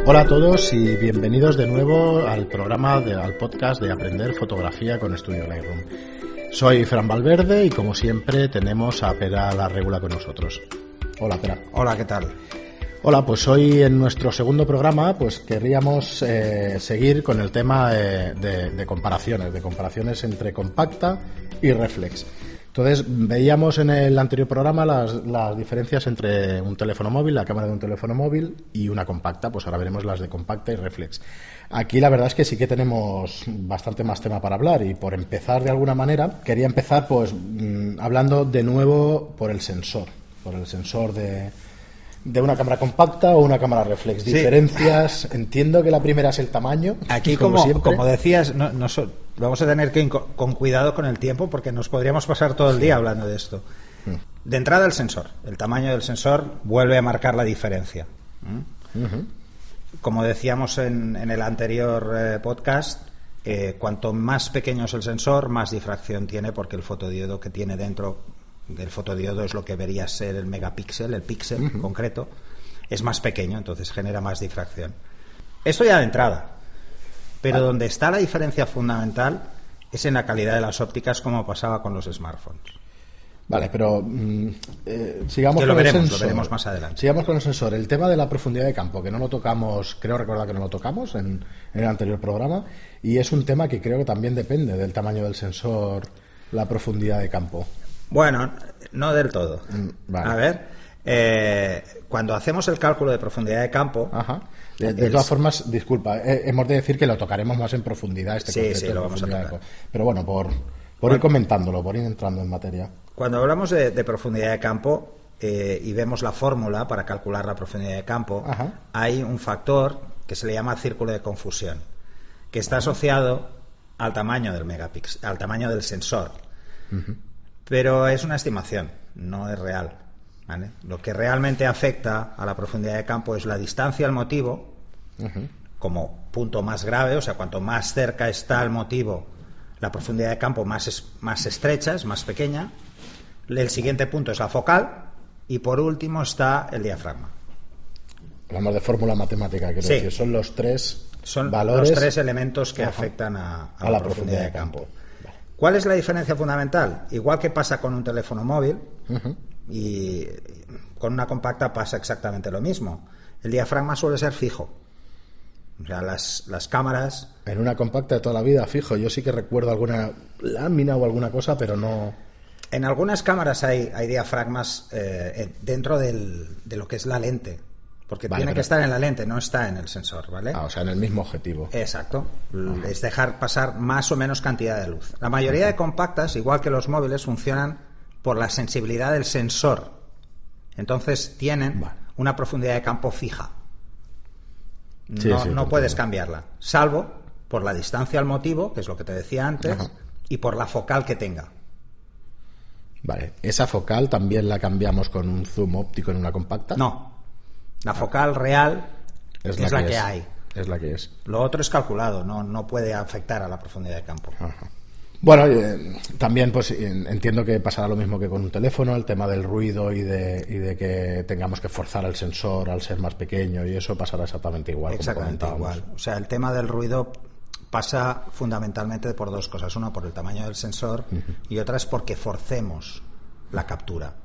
Hola a todos y bienvenidos de nuevo al al podcast de Aprender Fotografía con Estudio Lightroom. Soy Fran Valverde y como siempre tenemos a Pera la Regula con nosotros. Hola Pera. Hola, ¿qué tal? Hola, pues hoy en nuestro segundo programa pues querríamos seguir con el tema de comparaciones entre compacta y reflex. Entonces veíamos en el anterior programa las diferencias entre un teléfono móvil, la cámara de un teléfono móvil y una compacta. Pues ahora veremos las de compacta y reflex. Aquí la verdad es que sí que tenemos bastante más tema para hablar, y por empezar de alguna manera quería empezar pues hablando de nuevo por el sensor de una cámara compacta o una cámara reflex. Sí. Diferencias, entiendo que la primera es el tamaño. Aquí, como decías, vamos a tener que ir con cuidado con el tiempo, porque nos podríamos pasar todo el día hablando de esto. De entrada, el sensor. El tamaño del sensor vuelve a marcar la diferencia. Como decíamos en el anterior podcast, cuanto más pequeño es el sensor, más difracción tiene, porque el fotodiodo que tiene dentro del fotodiodo es lo que debería ser el megapíxel, el píxel concreto, es más pequeño, entonces genera más difracción. Esto ya de entrada. Pero donde está la diferencia fundamental es en la calidad de las ópticas, como pasaba con los smartphones. Vale, pero sigamos con el sensor. Lo veremos más adelante. Sigamos con el sensor. El tema de la profundidad de campo, que no lo tocamos, creo recordar que no lo tocamos en el anterior programa, y es un tema que creo que también depende del tamaño del sensor, la profundidad de campo. Bueno, no del todo. Vale. A ver, cuando hacemos el cálculo de profundidad de campo... Ajá. De todas formas, disculpa, hemos de decir que lo tocaremos más en profundidad concepto. Sí, lo vamos a tocar. Pero bueno, por ir comentándolo, por ir entrando en materia. Cuando hablamos de profundidad de campo y vemos la fórmula para calcular la profundidad de campo, hay un factor que se le llama círculo de confusión, que está asociado al tamaño del megapíxel, al tamaño del sensor. Pero es una estimación, no es real, ¿vale? Lo que realmente afecta a la profundidad de campo es la distancia al motivo, como punto más grave, o sea, cuanto más cerca está el motivo, la profundidad de campo más estrecha, es más pequeña. El siguiente punto es la focal y por último está el diafragma. Hablamos de fórmula matemática, quiero decir, son los tres valores, los tres elementos que afectan a la profundidad de campo. ¿Cuál es la diferencia fundamental? Igual que pasa con un teléfono móvil, y con una compacta pasa exactamente lo mismo. El diafragma suele ser fijo. O sea, las cámaras... En una compacta de toda la vida, fijo. Yo sí que recuerdo alguna lámina o alguna cosa, pero no... En algunas cámaras hay diafragmas dentro de lo que es la lente. Porque tiene que estar en la lente, no está en el sensor, ¿vale? O sea, en el mismo objetivo. Exacto. Es dejar pasar más o menos cantidad de luz. La mayoría de compactas, igual que los móviles, funcionan por la sensibilidad del sensor. Entonces tienen una profundidad de campo fija. No puedes cambiarla, salvo por la distancia al motivo, que es lo que te decía antes, y por la focal que tenga. Vale. ¿Esa focal también la cambiamos con un zoom óptico en una compacta? No. La focal real es la que hay. Es la que es. Lo otro es calculado, no puede afectar a la profundidad de campo. Bueno, también pues entiendo que pasará lo mismo que con un teléfono, el tema del ruido y de que tengamos que forzar el sensor al ser más pequeño, y eso pasará exactamente igual. Exactamente igual. O sea, el tema del ruido pasa fundamentalmente por dos cosas. Una, por el tamaño del sensor, y otra es porque forcemos la captura.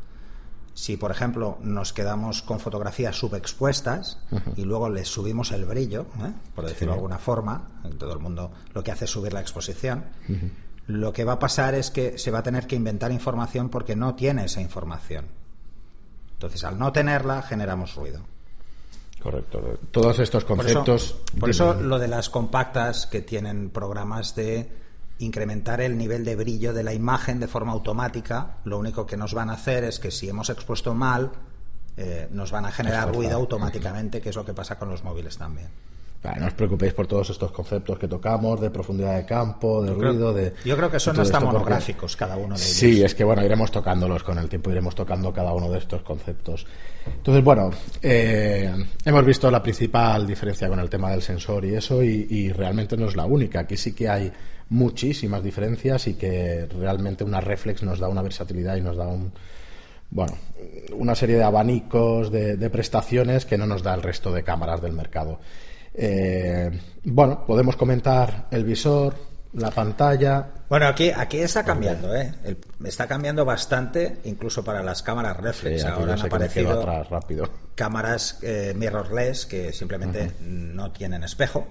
Si, por ejemplo, nos quedamos con fotografías subexpuestas y luego les subimos el brillo, por decirlo de alguna forma, todo el mundo lo que hace es subir la exposición, lo que va a pasar es que se va a tener que inventar información porque no tiene esa información. Entonces, al no tenerla, generamos ruido. Correcto. Todos estos conceptos... Por eso lo de las compactas que tienen programas de incrementar el nivel de brillo de la imagen de forma automática, lo único que nos van a hacer es que si hemos expuesto mal, nos van a generar ruido automáticamente, que es lo que pasa con los móviles también. No os preocupéis por todos estos conceptos que tocamos, de profundidad de campo, de ruido, yo creo que son hasta monográficos cada uno de ellos. Sí, es que iremos tocándolos con el tiempo, iremos tocando cada uno de estos conceptos. Entonces, hemos visto la principal diferencia con el tema del sensor y eso, y realmente no es la única. Aquí sí que hay muchísimas diferencias, y que realmente una reflex nos da una versatilidad y nos da bueno, una serie de abanicos de prestaciones que no nos da el resto de cámaras del mercado. Bueno, podemos comentar el visor, la pantalla. Bueno, aquí está cambiando, está cambiando bastante, incluso para las cámaras reflex. Sí, ahora han aparecido atrás, rápido. Cámaras mirrorless que simplemente no tienen espejo,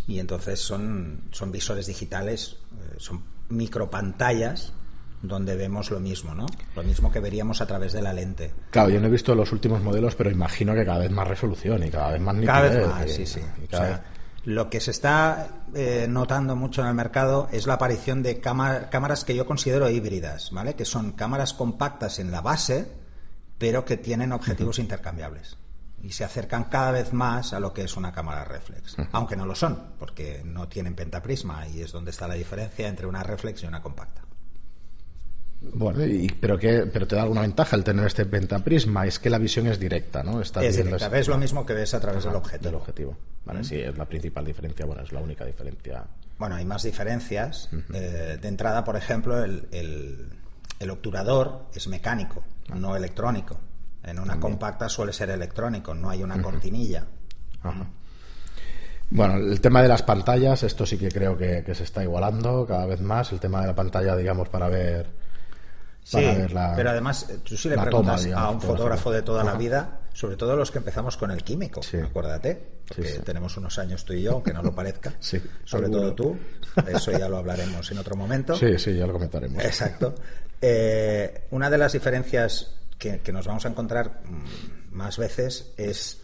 y entonces son visores digitales, son micropantallas donde vemos lo mismo, ¿no? Lo mismo que veríamos a través de la lente. Claro, yo no he visto los últimos modelos, pero imagino que cada vez más resolución y cada vez más nitidez. Cada vez más, sí. Lo que se está notando mucho en el mercado es la aparición de cámaras que yo considero híbridas, ¿vale? Que son cámaras compactas en la base, pero que tienen objetivos intercambiables. Y se acercan cada vez más a lo que es una cámara reflex. Aunque no lo son, porque no tienen pentaprisma, y es donde está la diferencia entre una reflex y una compacta. Bueno, pero te da alguna ventaja el tener este pentaprisma, es que la visión es directa, ¿no? Es directa, ves lo mismo que ves a través del objetivo. Vale, sí, es la principal diferencia, bueno, es la única diferencia. Bueno, hay más diferencias. De entrada, por ejemplo, el obturador es mecánico, no electrónico. En una compacta suele ser electrónico, no hay una cortinilla. Bueno, el tema de las pantallas, esto sí que creo que se está igualando cada vez más. El tema de la pantalla, digamos, para ver pero además tú si le preguntas a un fotógrafo de toda la vida, sobre todo los que empezamos con el químico, acuérdate, porque tenemos unos años tú y yo, aunque no lo parezca, sobre todo tú, eso ya lo hablaremos en otro momento. Sí, ya lo comentaremos. Exacto. Una de las diferencias que nos vamos a encontrar más veces es,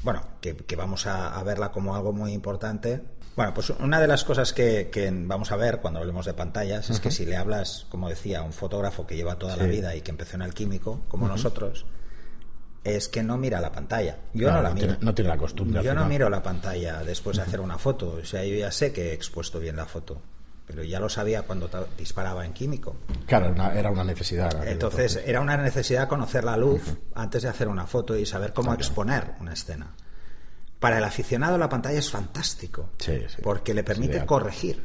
bueno, que vamos a verla como algo muy importante. Bueno, pues una de las cosas que vamos a ver cuando hablemos de pantallas es que si le hablas, como decía, a un fotógrafo que lleva toda la vida y que empezó en el químico, como nosotros, es que no mira la pantalla. Yo no la miro. No tiene la costumbre. Yo no miro la pantalla después de hacer una foto. O sea, yo ya sé que he expuesto bien la foto, pero ya lo sabía cuando disparaba en químico. Claro, era una necesidad. Entonces, era una necesidad conocer la luz antes de hacer una foto y saber cómo exponer una escena. Para el aficionado la pantalla es fantástico, porque le permite corregir.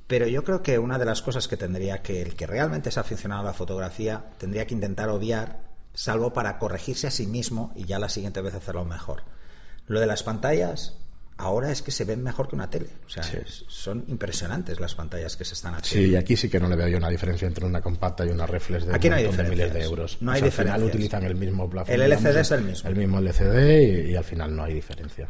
Pero yo creo que una de las cosas que tendría que el que realmente es aficionado a la fotografía tendría que intentar obviar, salvo para corregirse a sí mismo y ya la siguiente vez hacerlo mejor. Lo de las pantallas ahora es que se ven mejor que una tele. O sea, son impresionantes las pantallas que se están haciendo. Sí, y aquí sí que no le veo yo una diferencia entre una compacta y una reflex de aquí no hay de miles de euros. No hay diferencia. Al final utilizan el mismo plafón. El LCD es el mismo. El mismo LCD y al final no hay diferencia.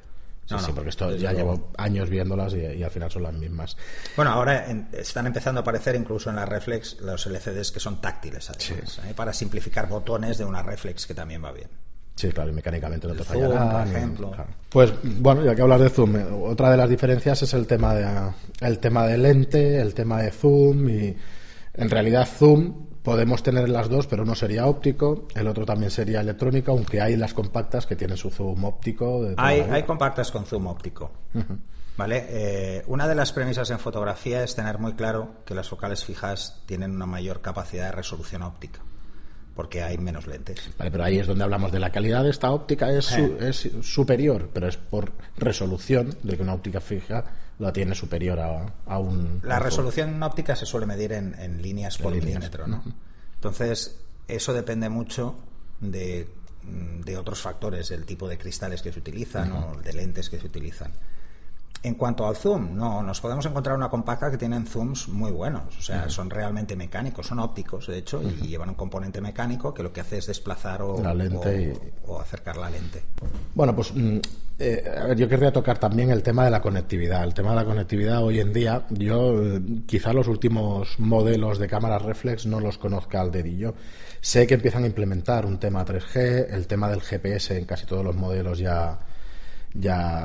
Porque esto ya llevo años viéndolas y al final son las mismas. Bueno, ahora están empezando a aparecer incluso en la reflex los LCDs que son táctiles, además, para simplificar botones de una reflex, que también va bien. Sí, claro, y mecánicamente no te fallará. Zoom, por ejemplo. Claro. Pues bueno, ya que hablas de zoom, otra de las diferencias es el tema de lente, el tema de zoom, y en realidad zoom podemos tener las dos, pero uno sería óptico, el otro también sería electrónico, aunque hay las compactas que tienen su zoom óptico. Hay compactas con zoom óptico. ¿Vale? Una de las premisas en fotografía es tener muy claro que las focales fijas tienen una mayor capacidad de resolución óptica, porque hay menos lentes. Vale, pero ahí es donde hablamos de la calidad de esta óptica, es superior, pero es por resolución, de que una óptica fija la tiene superior a un... La resolución óptica se suele medir en líneas por milímetro, ¿no? Entonces, eso depende mucho de otros factores, el tipo de cristales que se utilizan o de lentes que se utilizan. En cuanto al zoom, no, nos podemos encontrar una compacta que tienen zooms muy buenos, o sea, son realmente mecánicos, son ópticos, de hecho, y llevan un componente mecánico que lo que hace es desplazar la lente o acercar la lente. Bueno, pues a ver, yo querría tocar también el tema de la conectividad. El tema de la conectividad hoy en día, yo quizá los últimos modelos de cámaras reflex no los conozca al dedillo. Sé que empiezan a implementar un tema 3G, el tema del GPS en casi todos los modelos ya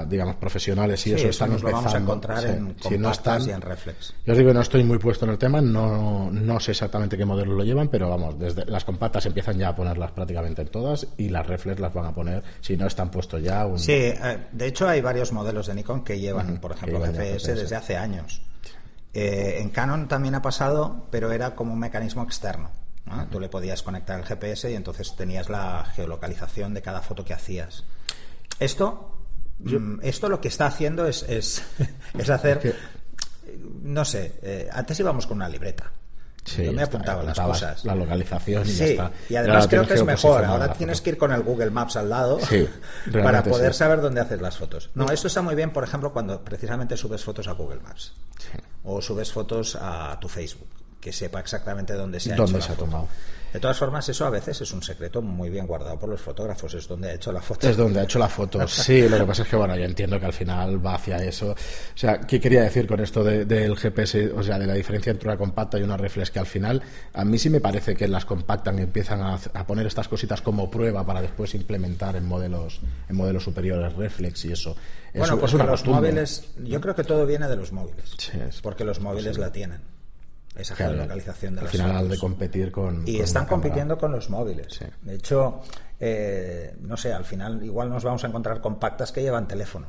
digamos profesionales y eso están nos empezando. Lo vamos a encontrar en compactas y en reflex. Yo os digo que no estoy muy puesto en el tema, no sé exactamente qué modelos lo llevan, pero vamos, desde las compactas empiezan ya a ponerlas prácticamente en todas y las reflex las van a poner, si no están puestos ya. Sí, de hecho hay varios modelos de Nikon que llevan, por ejemplo, GPS desde hace años. En Canon también ha pasado, pero era como un mecanismo externo, ¿no? Tú le podías conectar el GPS y entonces tenías la geolocalización de cada foto que hacías. Esto lo que está haciendo es hacer, no sé, antes íbamos con una libreta Sí, yo me he apuntado las cosas. La localización y sí, ya está. Y además creo que es mejor. Ahora tienes que ir con el Google Maps al lado para poder saber dónde haces las fotos. No, esto está muy bien, por ejemplo, cuando precisamente subes fotos a Google Maps. Sí. O subes fotos a tu Facebook, que sepa exactamente dónde se ha hecho la foto. Tomado. De todas formas, eso a veces es un secreto muy bien guardado por los fotógrafos, es donde ha hecho la foto. Es donde ha hecho la foto, sí, lo que pasa es que, bueno, yo entiendo que al final va hacia eso. O sea, ¿qué quería decir con esto del GPS, o sea, de la diferencia entre una compacta y una reflex? Que al final, a mí sí me parece que las compactan y empiezan a poner estas cositas como prueba para después implementar en modelos superiores reflex y eso. Bueno, pues los móviles, yo creo que todo viene de los móviles, sí, porque los móviles la tienen. Esa geolocalización de al final al de competir con están compitiendo con los móviles. Sí. De hecho, no sé, al final igual nos vamos a encontrar compactas que llevan teléfono.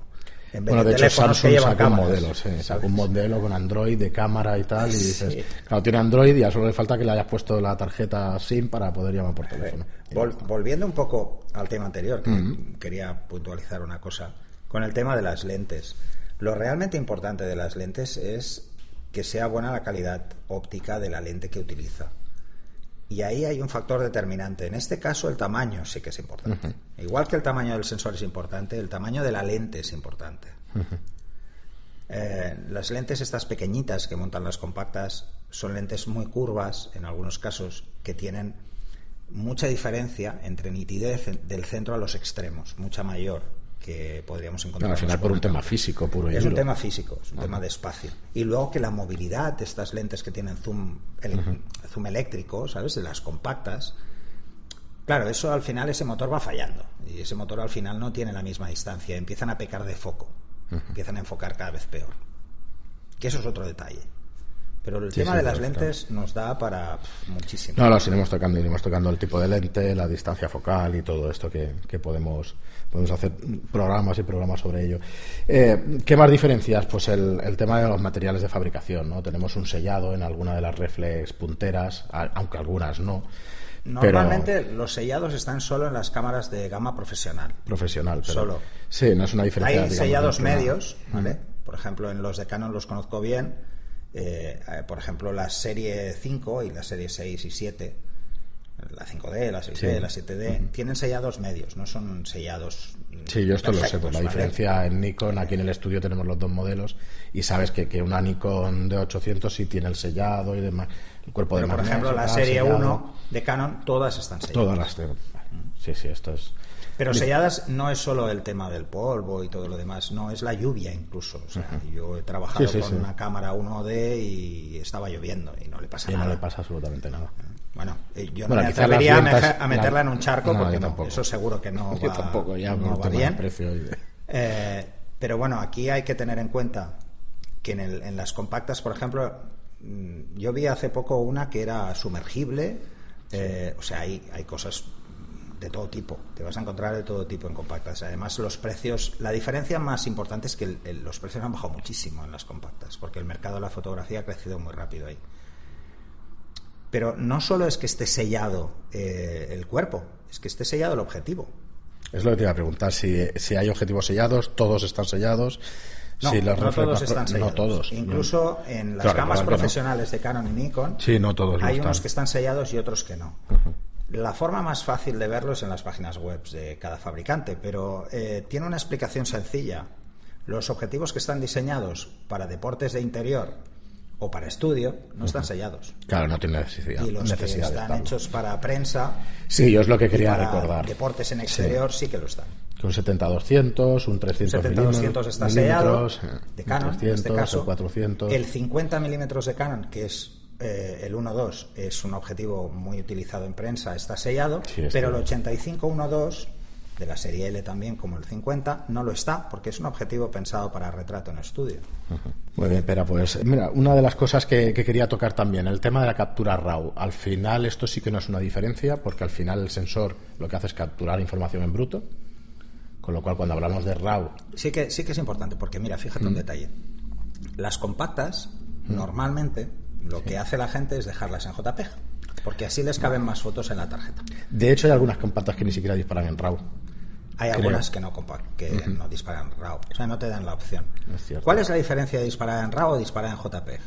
En vez de hecho Samsung saca un modelo, saca un modelo con Android de cámara y tal, y dices, claro, tiene Android y ya solo le falta que le hayas puesto la tarjeta SIM para poder llamar por teléfono. Volviendo un poco al tema anterior, que quería puntualizar una cosa, con el tema de las lentes. Lo realmente importante de las lentes es que sea buena la calidad óptica de la lente que utiliza. Y ahí hay un factor determinante. En este caso, el tamaño sí que es importante. Igual que el tamaño del sensor es importante, el tamaño de la lente es importante. Las lentes estas pequeñitas que montan las compactas son lentes muy curvas, en algunos casos, que tienen mucha diferencia entre nitidez del centro a los extremos, mucha mayor que podríamos encontrar. Al final por un tema físico puro y es duro. Un tema físico, es un tema de espacio. Y luego que la movilidad de estas lentes que tienen zoom eléctrico, ¿sabes? De las compactas, claro, eso al final ese motor va fallando. Y ese motor al final no tiene la misma distancia. Empiezan a pecar de foco. Empiezan a enfocar cada vez peor. Que eso es otro detalle. Pero el tema de las lentes nos da para muchísimo. No, lo iremos tocando el tipo de lente, la distancia focal y todo esto que podemos hacer programas y programas sobre ello. ¿Qué más diferencias? Pues el tema de los materiales de fabricación, ¿no? Tenemos un sellado en alguna de las reflex punteras, aunque algunas no. Normalmente los sellados están solo en las cámaras de gama profesional. Pero solo. Sí, no es una diferencia. Hay sellados medios, ¿vale? Por ejemplo, en los de Canon los conozco bien. Por ejemplo, la serie 5 y la serie 6 y 7, la 5D, la 6D, la 7D, tienen sellados medios, no son sellados. Sí, yo esto lo sé, pues la diferencia en Nikon, aquí en el estudio tenemos los dos modelos y sabes que una Nikon de 800 sí tiene el sellado y demás, el cuerpo de magnesio. Por ejemplo, la serie sellado. 1 de Canon, todas están selladas. Todas las tengo. Sí, esto es. Pero selladas no es solo el tema del polvo y todo lo demás, no, es la lluvia incluso. O sea, yo he trabajado con una cámara 1D y estaba lloviendo y no le pasa nada. No le pasa absolutamente nada. Bueno, yo no me atrevería a meterla en un charco porque eso seguro que no va, tampoco, no va bien. Precio pero bueno, aquí hay que tener en cuenta que en las compactas, por ejemplo, yo vi hace poco una que era sumergible, o sea, hay cosas de todo tipo, te vas a encontrar de todo tipo en compactas. Además, los precios, la diferencia más importante es que los precios han bajado muchísimo en las compactas, porque el mercado de la fotografía ha crecido muy rápido ahí. Pero no solo es que esté sellado el cuerpo, es que esté sellado el objetivo. Es lo que te iba a preguntar, si hay objetivos sellados, todos están sellados. No, no todos están sellados. No todos. Incluso en las gamas profesionales de Canon y Nikon, no todos hay unos que están sellados y otros que no. La forma más fácil de verlo es en las páginas web de cada fabricante, pero tiene una explicación sencilla. Los objetivos que están diseñados para deportes de interior o para estudio no están sellados. Claro, no tiene necesidad. Y los que están hechos para prensa, sí, yo es lo que quería para recordar. Deportes en exterior sí que lo están. Un 70-200, un 300 está sellado de Canon, 300, en este caso, el 400. El 50 milímetros de Canon, que es el 1.2, es un objetivo muy utilizado en prensa, está sellado, pero el 85-1.2 de la serie L también, como el 50, no lo está, porque es un objetivo pensado para retrato en estudio. Muy bien, pero pues mira, una de las cosas que quería tocar también, el tema de la captura RAW. Al final esto sí que no es una diferencia, porque al final el sensor lo que hace es capturar información en bruto, con lo cual cuando hablamos de RAW... Sí que es importante, porque mira, fíjate un detalle. Las compactas, normalmente, lo que hace la gente es dejarlas en JPEG, porque así les caben más fotos en la tarjeta. De hecho, hay algunas compactas que ni siquiera disparan en RAW. Hay algunas que no disparan RAW, o sea, no te dan la opción. ¿Cuál es la diferencia de disparar en RAW o disparar en JPEG?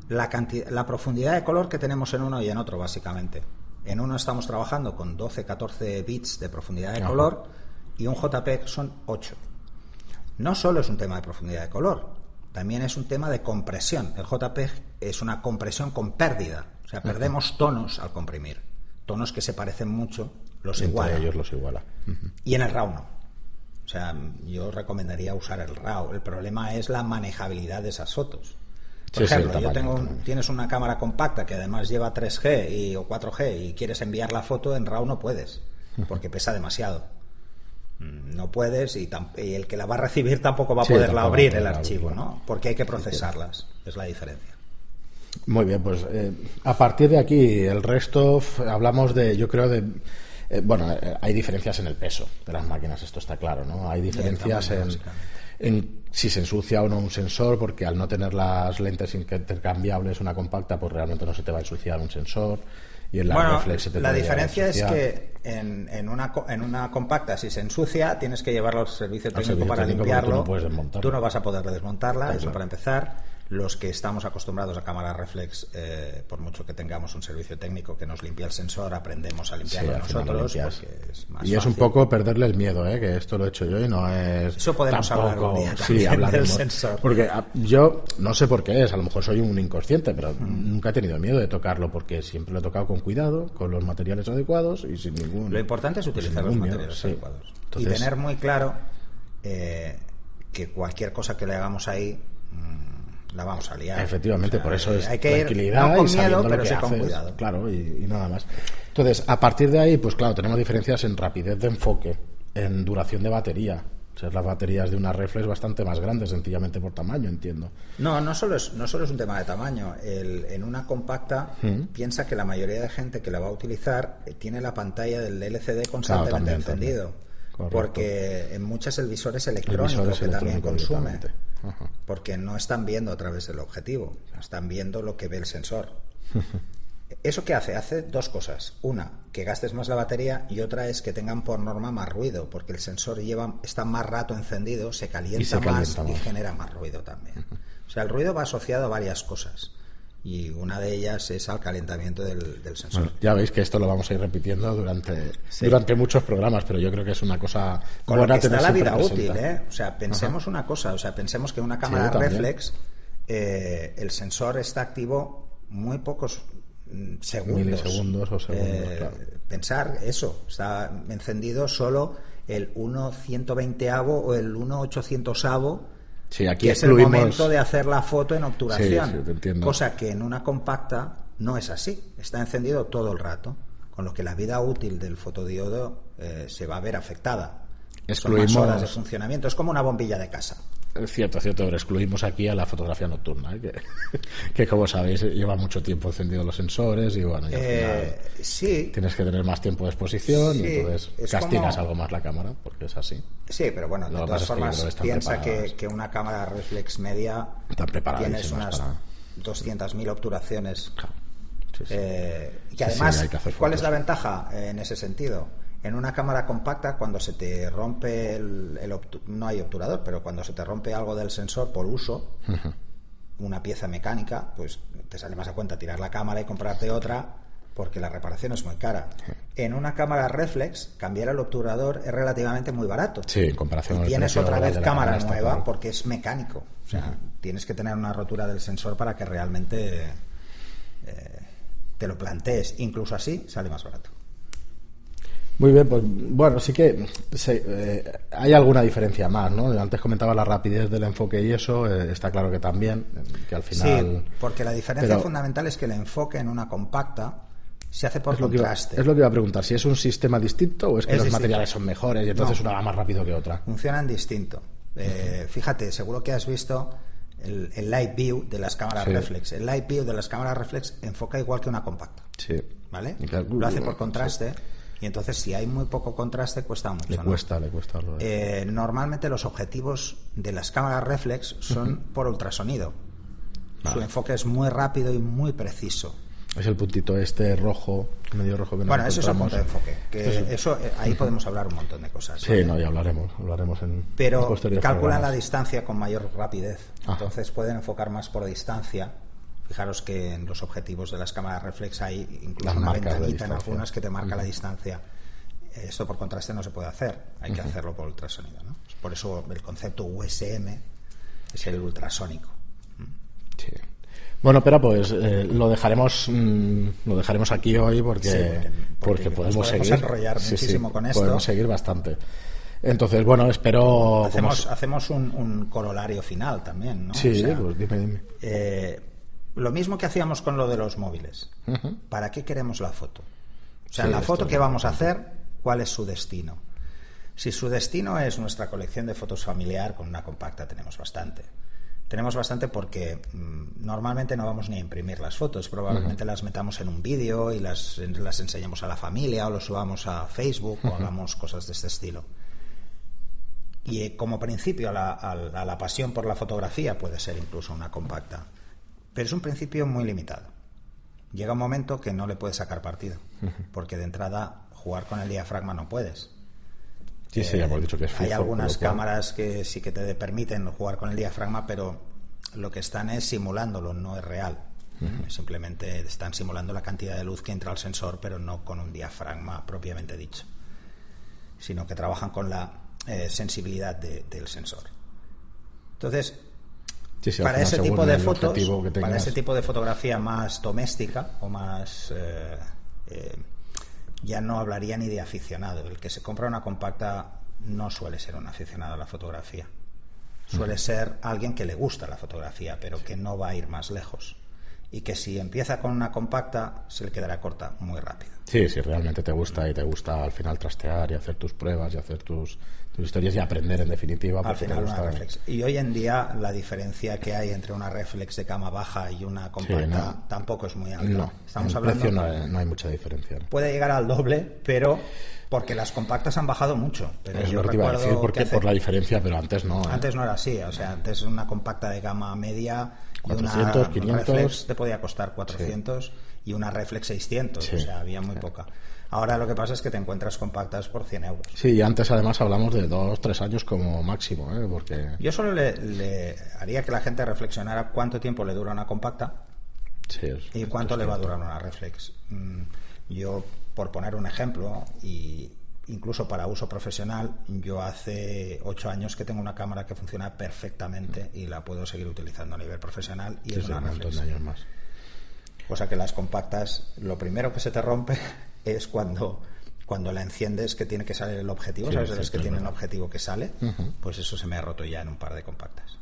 la profundidad de color que tenemos en uno y en otro, básicamente. En uno estamos trabajando con 12-14 bits de profundidad de color y un JPEG son 8. No solo es un tema de profundidad de color, también es un tema de compresión. El JPEG es una compresión con pérdida, o sea, perdemos tonos al comprimir. Tonos que se parecen mucho, los iguala. Entre ellos los iguala. Y en el RAW no. O sea, yo recomendaría usar el RAW. El problema es la manejabilidad de esas fotos. Por ejemplo, tienes una cámara compacta que además lleva 3G o 4G y quieres enviar la foto, en RAW no puedes, porque pesa demasiado. No puedes y el que la va a recibir tampoco va a poderla abrir el archivo, ¿no? Porque hay que procesarlas. Es la diferencia. Muy bien, pues a partir de aquí, el resto hablamos yo creo hay diferencias en el peso de las máquinas, esto está claro, ¿no? Hay diferencias en si se ensucia o no un sensor, porque al no tener las lentes intercambiables, una compacta, pues realmente no se te va a ensuciar un sensor. Y en la reflex se te la diferencia es que en una compacta, si se ensucia, tienes que llevarlo al servicio técnico para limpiarlo. Tú no vas a poder desmontarla, eso para empezar. Los que estamos acostumbrados a cámara reflex, por mucho que tengamos un servicio técnico que nos limpia el sensor, aprendemos a limpiarlo nosotros, porque es más fácil. Es un poco perderle el miedo, que esto lo he hecho yo y no es... Eso podemos tampoco... hablar un día también del sensor. Porque yo no sé por qué es, a lo mejor soy un inconsciente, pero nunca he tenido miedo de tocarlo, porque siempre lo he tocado con cuidado, con los materiales adecuados y sin ningún... Lo importante es utilizar los materiales adecuados. Entonces... Y tener muy claro que cualquier cosa que le hagamos ahí... la vamos a liar. Efectivamente, por eso es hay que tranquilidad ir, no con y miedo, sabiendo pero lo que sí haces, con cuidado. Claro, y nada más. Entonces, a partir de ahí, pues claro, tenemos diferencias en rapidez de enfoque, en duración de batería. O sea, las baterías de una reflex bastante más grandes, sencillamente por tamaño, entiendo. No solo es un tema de tamaño. En una compacta, piensa que la mayoría de gente que la va a utilizar tiene la pantalla del LCD constantemente encendido. Correcto. Porque en muchas el visor es electrónico, que también consume. Porque no están viendo a través del objetivo, están viendo lo que ve el sensor. ¿Eso qué hace? Hace dos cosas. Una, que gastes más la batería, y otra es que tengan por norma más ruido, porque el sensor está más rato encendido, se calienta más y genera más ruido también. O sea, el ruido va asociado a varias cosas. Y una de ellas es al calentamiento del sensor. Bueno, ya veis que esto lo vamos a ir repitiendo durante muchos programas, pero yo creo que es una cosa con buena lo que está la vida útil, O sea, pensemos una cosa, pensemos que una cámara reflex, el sensor está activo muy pocos segundos. Milisegundos o segundos, claro. Pensar eso, está encendido solo el 1/120avo o el 1/800avo. Sí, aquí que es el momento de hacer la foto en obturación, te entiendo. Cosa que en una compacta no es así, está encendido todo el rato, con lo que la vida útil del fotodiodo se va a ver afectada. Son más horas de funcionamiento, es como una bombilla de casa. Cierto, pero excluimos aquí a la fotografía nocturna, que como sabéis lleva mucho tiempo encendidos los sensores y bueno, y al final tienes que tener más tiempo de exposición y entonces castigas algo más la cámara, porque es así. Sí, pero bueno, de todas formas piensa que una cámara reflex media tienes unas 200.000 obturaciones. Y además, ¿cuál es la ventaja en ese sentido? En una cámara compacta, cuando se te rompe no hay obturador, pero cuando se te rompe algo del sensor por uso, una pieza mecánica, pues te sale más a cuenta tirar la cámara y comprarte otra, porque la reparación es muy cara. En una cámara reflex, cambiar el obturador es relativamente muy barato. Sí, en comparación y tienes otra vez cámara nueva porque es mecánico. O sea, tienes que tener una rotura del sensor para que realmente te lo plantees. Incluso así sale más barato. Muy bien, pues bueno, sí que hay alguna diferencia más, ¿no? Antes comentaba la rapidez del enfoque y eso, está claro que también, que al final... Sí, porque la diferencia fundamental es que el enfoque en una compacta se hace por contraste. Es lo que iba a preguntar, si es un sistema distinto o es que los materiales son mejores y entonces una va más rápido que otra. Funcionan distinto. Fíjate, seguro que has visto el light view de las cámaras reflex. El light view de las cámaras reflex enfoca igual que una compacta. Sí. ¿Vale? Lo hace por contraste. Sí. Y entonces, si hay muy poco contraste, cuesta mucho. Le cuesta. Normalmente los objetivos de las cámaras reflex son por ultrasonido. Su enfoque es muy rápido y muy preciso. Es el puntito rojo, medio rojo que nos Bueno, eso es el punto de enfoque. Ahí podemos hablar un montón de cosas. Sí, ¿vale? Ya hablaremos Pero calculan la distancia con mayor rapidez. Entonces pueden enfocar más por distancia Fijaros que en los objetivos de las cámaras reflex hay incluso una ventanita en algunas que te marca la distancia. Esto por contraste no se puede hacer, hay que hacerlo por ultrasonido, ¿no? Por eso el concepto USM es el ultrasónico. Sí. Bueno, pero pues lo dejaremos aquí hoy porque podemos seguir enrollar muchísimo con esto. Podemos seguir bastante. Entonces, bueno, espero... Hacemos un corolario final también, ¿no? Sí, pues dime. Lo mismo que hacíamos con lo de los móviles. ¿Para qué queremos la foto? O sea, la foto que vamos a hacer, ¿cuál es su destino? Si su destino es nuestra colección de fotos familiar, con una compacta tenemos bastante. Tenemos bastante porque normalmente no vamos ni a imprimir las fotos, probablemente las metamos en un vídeo y las enseñemos a la familia o lo subamos a Facebook o hagamos cosas de este estilo. Y como principio a la pasión por la fotografía puede ser incluso una compacta, pero es un principio muy limitado. Llega un momento que no le puedes sacar partido, porque de entrada jugar con el diafragma no puedes. Sí, ya hemos dicho que es fijo, hay algunas cámaras que sí que te permiten jugar con el diafragma, pero lo que están es simulándolo, no es real. Simplemente están simulando la cantidad de luz que entra al sensor, pero no con un diafragma propiamente dicho, sino que trabajan con la sensibilidad del sensor. Entonces, para ese tipo de fotos, para ese tipo de fotografía más doméstica o más... ya no hablaría ni de aficionado. El que se compra una compacta no suele ser un aficionado a la fotografía. Suele ser alguien que le gusta la fotografía, pero que no va a ir más lejos. Y que si empieza con una compacta, se le quedará corta muy rápido. Sí, si realmente te gusta y te gusta al final trastear y hacer tus pruebas y hacer tus historias y aprender en definitiva. Al final una reflex. Y hoy en día la diferencia que hay entre una reflex de gama baja y una compacta tampoco es muy alta. No, estamos hablando, precio no hay mucha diferencia. Puede llegar al doble, pero porque las compactas han bajado mucho. Pero es lo que te iba a decir, por la diferencia, pero antes no. Antes no era así, o sea, antes una compacta de gama media 400, una 500 reflex te podía costar 400 y una reflex 600, o sea, había muy poca. Ahora lo que pasa es que te encuentras compactas por 100 euros. Sí, y antes además hablamos de 2-3 años como máximo, porque... Yo solo le haría que la gente reflexionara cuánto tiempo le dura una compacta y cuánto le va a durar una reflex. Yo, por poner un ejemplo, y incluso para uso profesional, yo hace 8 años que tengo una cámara que funciona perfectamente y la puedo seguir utilizando a nivel profesional y es una reflex. Años más. O sea que las compactas, lo primero que se te rompe es cuando la enciendes, que tiene que salir el objetivo. ¿Sabes de los que tienen el objetivo que sale? Pues eso se me ha roto ya en un par de compactas.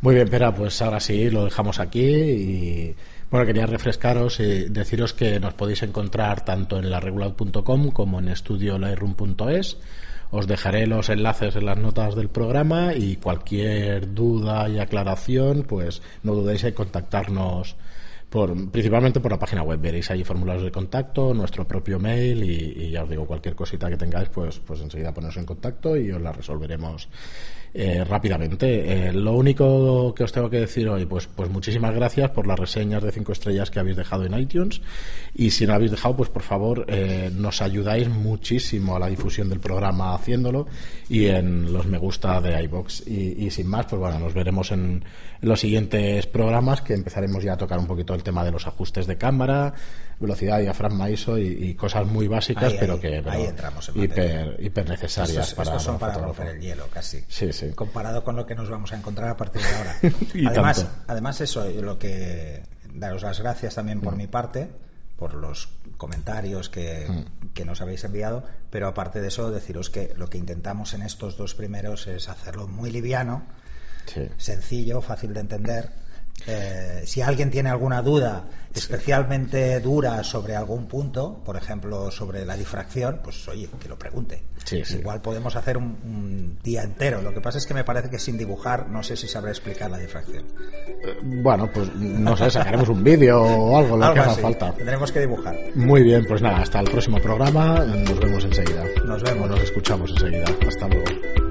Muy bien, Pera, pues ahora sí lo dejamos aquí y bueno, quería refrescaros y deciros que nos podéis encontrar tanto en laregular.com como en estudiolightroom.es. Os dejaré los enlaces en las notas del programa y cualquier duda y aclaración, pues no dudéis en contactarnos principalmente por la página web. Veréis ahí formularios de contacto, nuestro propio mail y ya os digo, cualquier cosita que tengáis, pues enseguida poneros en contacto y os la resolveremos rápidamente. Lo único que os tengo que decir hoy, pues muchísimas gracias por las reseñas de 5 estrellas que habéis dejado en iTunes, y si no habéis dejado, pues por favor nos ayudáis muchísimo a la difusión del programa haciéndolo y en los me gusta de iVoox. Y sin más, pues bueno, nos veremos en los siguientes programas, que empezaremos ya a tocar un poquito el tema de los ajustes de cámara, velocidad, diafragma, ISO y cosas muy básicas, pero ahí entramos en hiper necesarias. Estos son para romper el hielo casi. Sí. Comparado con lo que nos vamos a encontrar a partir de ahora. Además eso, daros las gracias también por mi parte, por los comentarios que nos habéis enviado, pero aparte de eso, deciros que lo que intentamos en estos 2 primeros es hacerlo muy liviano, sencillo, fácil de entender. Si alguien tiene alguna duda especialmente dura sobre algún punto, por ejemplo sobre la difracción, pues oye, que lo pregunte. Igual podemos hacer un día entero. Lo que pasa es que me parece que sin dibujar no sé si sabré explicar la difracción. Bueno, pues no sé, sacaremos un vídeo o algo, lo que haga falta. Tendremos que dibujar. Muy bien, pues nada, hasta el próximo programa. Nos vemos enseguida. Nos vemos. Nos escuchamos enseguida. Hasta luego.